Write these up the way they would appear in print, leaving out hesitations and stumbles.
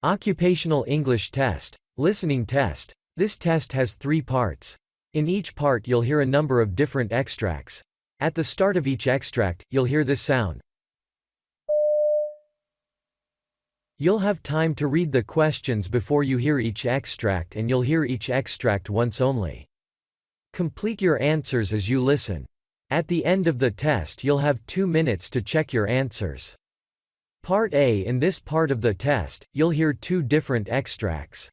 Occupational English test. Listening test. This test has 3 parts. In each part you'll hear a number of different extracts. At the start of each extract, you'll hear this sound. You'll have time to read the questions before you hear each extract, and you'll hear each extract once only. Complete your answers as you listen. At the end of the test you'll have 2 minutes to check your answers. Part A. In this part of the test, you'll hear 2 different extracts.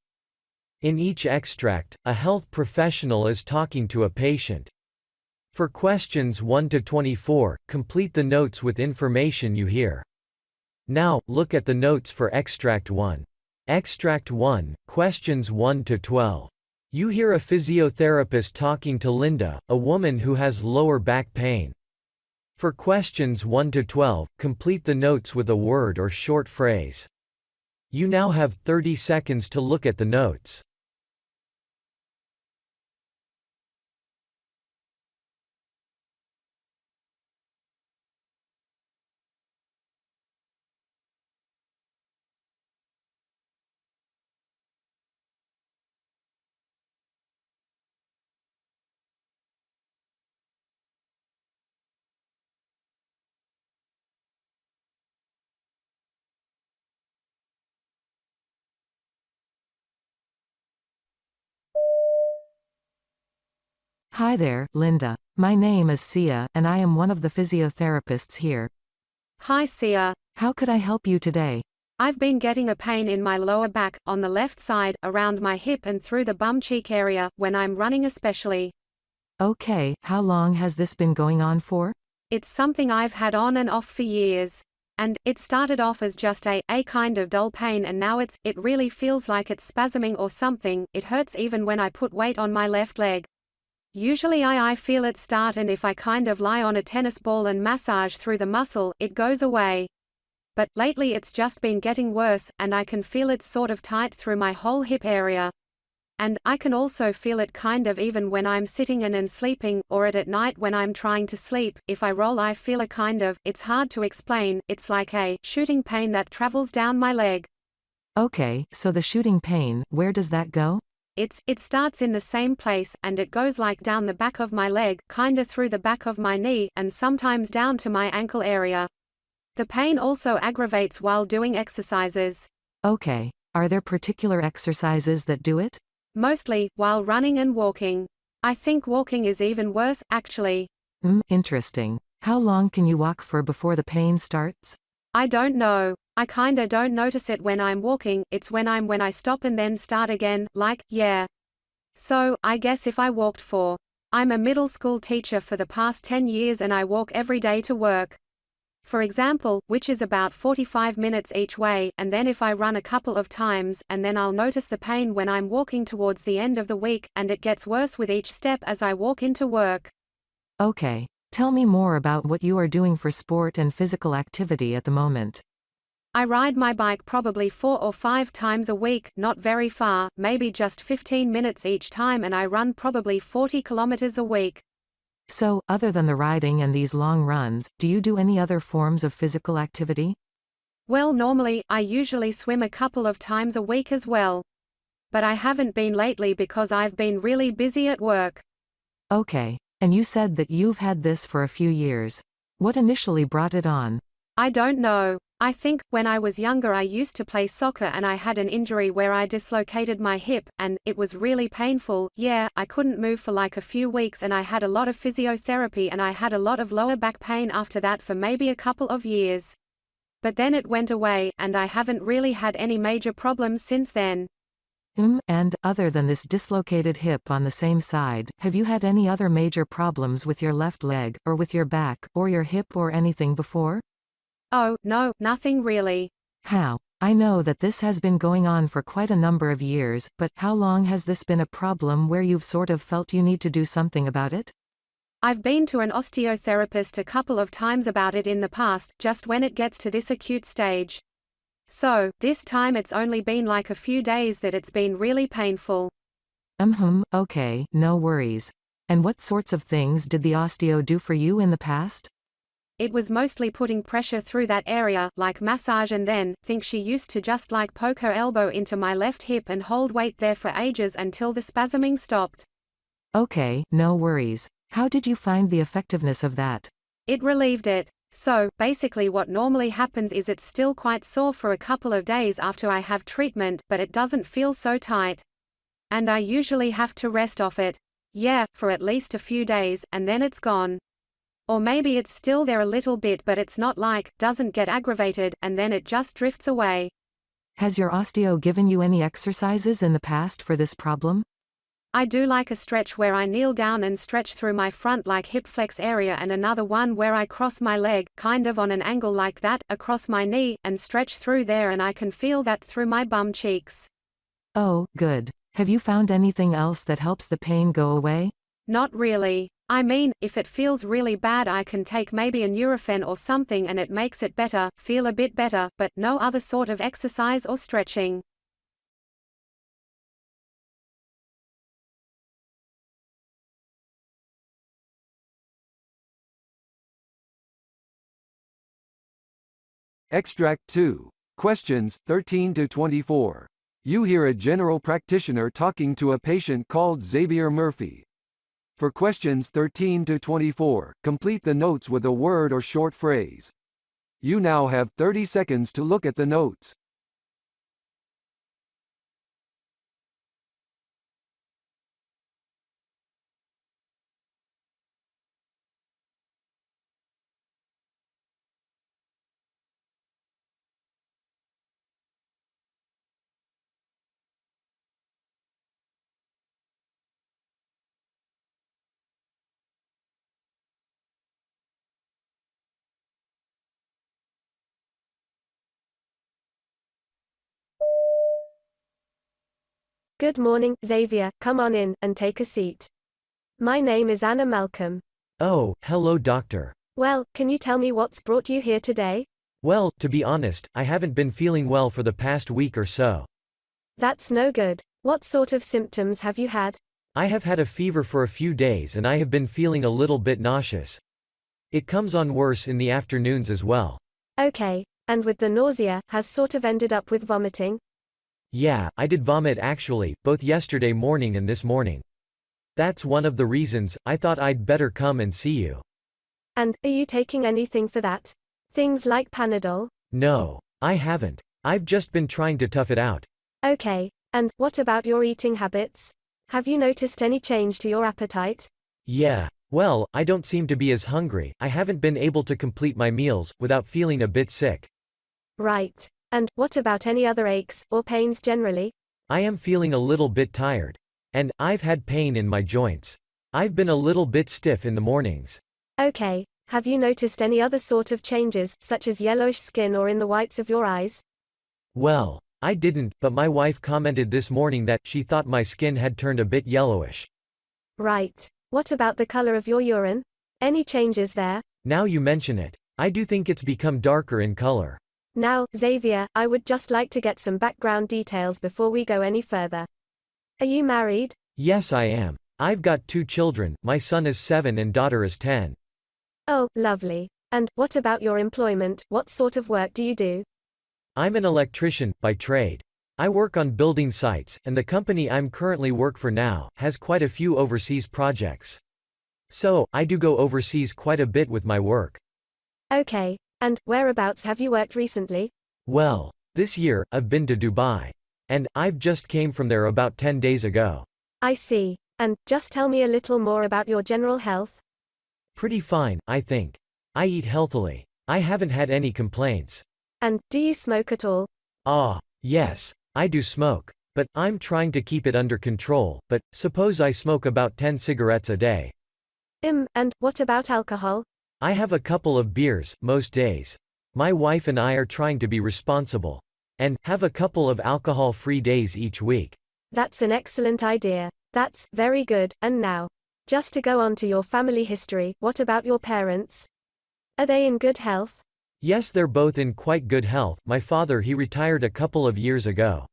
In each extract, a health professional is talking to a patient. For questions 1 to 24, complete the notes with information you hear. Now, look at the notes for Extract 1. Extract 1, questions 1 to 12. You hear a physiotherapist talking to Linda, a woman who has lower back pain. For questions 1 to 12, complete the notes with a word or short phrase. You now have 30 seconds to look at the notes. Hi there, Linda. My name is Sia, and I am one of the physiotherapists here. Hi Sia. How could I help you today? I've been getting a pain in my lower back, on the left side, around my hip and through the bum cheek area, when I'm running especially. Okay, how long has this been going on for? It's something I've had on and off for years. And it started off as just a kind of dull pain, and now it really feels like it's spasming or something. It hurts even when I put weight on my left leg. Usually I feel it start, and if I kind of lie on a tennis ball and massage through the muscle, it goes away. But lately it's just been getting worse, and I can feel it sort of tight through my whole hip area. And I can also feel it kind of even when I'm sitting and sleeping, or at night when I'm trying to sleep. If I roll I feel a kind of, it's hard to explain, it's like a shooting pain that travels down my leg. Okay, so the shooting pain, where does that go? It starts in the same place, and it goes like down the back of my leg, kinda through the back of my knee, and sometimes down to my ankle area. The pain also aggravates while doing exercises. Okay, are there particular exercises that do it? Mostly, while running and walking. I think walking is even worse, actually. Interesting. How long can you walk for before the pain starts? I don't know. I kinda don't notice it when I'm walking, it's when I stop and then start again, like, yeah. So, I guess if I walked for. I'm a middle school teacher for the past 10 years and I walk every day to work. For example, which is about 45 minutes each way, and then if I run a couple of times, and then I'll notice the pain when I'm walking towards the end of the week, and it gets worse with each step as I walk into work. Okay, tell me more about what you are doing for sport and physical activity at the moment. I ride my bike probably 4 or 5 times a week, not very far, maybe just 15 minutes each time, and I run probably 40 kilometers a week. So, other than the riding and these long runs, do you do any other forms of physical activity? Well, normally, I usually swim a couple of times a week as well. But I haven't been lately because I've been really busy at work. Okay, and you said that you've had this for a few years. What initially brought it on? I don't know. I think, when I was younger I used to play soccer and I had an injury where I dislocated my hip, and it was really painful. Yeah, I couldn't move for like a few weeks and I had a lot of physiotherapy and I had a lot of lower back pain after that for maybe a couple of years. But then it went away, and I haven't really had any major problems since then. And, other than this dislocated hip on the same side, have you had any other major problems with your left leg, or with your back, or your hip or anything before? Oh, no, nothing really. How? I know that this has been going on for quite a number of years, but how long has this been a problem where you've sort of felt you need to do something about it? I've been to an osteotherapist a couple of times about it in the past, just when it gets to this acute stage. So, this time it's only been like a few days that it's been really painful. Okay, no worries. And what sorts of things did the osteo do for you in the past? It was mostly putting pressure through that area, like massage, and then, think she used to just like poke her elbow into my left hip and hold weight there for ages until the spasming stopped. Okay, no worries. How did you find the effectiveness of that? It relieved it. So, basically what normally happens is it's still quite sore for a couple of days after I have treatment, but it doesn't feel so tight. And I usually have to rest off it. Yeah, for at least a few days, and then it's gone. Or maybe it's still there a little bit, but it's not like, doesn't get aggravated, and then it just drifts away. Has your osteo given you any exercises in the past for this problem? I do like a stretch where I kneel down and stretch through my front like hip flex area, and another one where I cross my leg, kind of on an angle like that, across my knee, and stretch through there, and I can feel that through my bum cheeks. Oh, good. Have you found anything else that helps the pain go away? Not really. I mean, if it feels really bad I can take maybe a Nurofen or something and it makes it better, feel a bit better, but no other sort of exercise or stretching. Extract 2. Questions 13 to 24. You hear a general practitioner talking to a patient called Xavier Murphy. For questions 13 to 24, complete the notes with a word or short phrase. You now have 30 seconds to look at the notes. Good morning, Xavier. Come on in, and take a seat. My name is Anna Malcolm. Oh, hello doctor. Well, can you tell me what's brought you here today? Well, to be honest, I haven't been feeling well for the past week or so. That's no good. What sort of symptoms have you had? I have had a fever for a few days and I have been feeling a little bit nauseous. It comes on worse in the afternoons as well. Okay, and with the nausea, has sort of ended up with vomiting? Yeah, I did vomit actually, both yesterday morning and this morning. That's one of the reasons I thought I'd better come and see you. And, are you taking anything for that? Things like Panadol? No, I haven't. I've just been trying to tough it out. Okay, and what about your eating habits? Have you noticed any change to your appetite? Yeah, well, I don't seem to be as hungry. I haven't been able to complete my meals without feeling a bit sick. Right. And, what about any other aches, or pains generally? I am feeling a little bit tired. And, I've had pain in my joints. I've been a little bit stiff in the mornings. Okay, have you noticed any other sort of changes, such as yellowish skin or in the whites of your eyes? Well, I didn't, but my wife commented this morning that she thought my skin had turned a bit yellowish. Right. What about the color of your urine? Any changes there? Now you mention it. I do think it's become darker in color. Now, Xavier, I would just like to get some background details before we go any further. Are you married? Yes, I am. I've got 2 children, my son is 7 and daughter is 10. Oh, lovely. And, what about your employment? What sort of work do you do? I'm an electrician, by trade. I work on building sites, and the company I'm currently work for now, has quite a few overseas projects. So, I do go overseas quite a bit with my work. Okay. And, whereabouts have you worked recently? Well, this year, I've been to Dubai. And, I've just came from there about 10 days ago. I see. And, just tell me a little more about your general health. Pretty fine, I think. I eat healthily. I haven't had any complaints. And, do you smoke at all? Ah, yes, I do smoke. But, I'm trying to keep it under control, but, suppose I smoke about 10 cigarettes a day. And, what about alcohol? I have a couple of beers, most days. My wife and I are trying to be responsible. And, have a couple of alcohol-free days each week. That's an excellent idea. That's very good. And now, just to go on to your family history, what about your parents? Are they in good health? Yes, they're both in quite good health. My father, he retired a couple of years ago.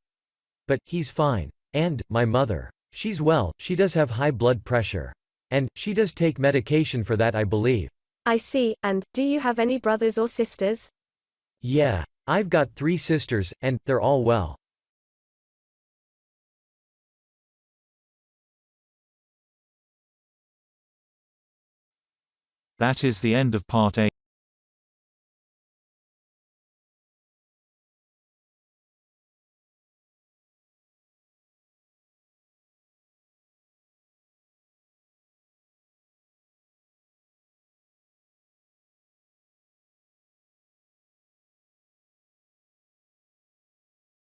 But, he's fine. And, my mother. She's well, she does have high blood pressure. And, she does take medication for that, I believe. I see, and, do you have any brothers or sisters? Yeah. I've got 3 sisters, and they're all well. That is the end of Part A.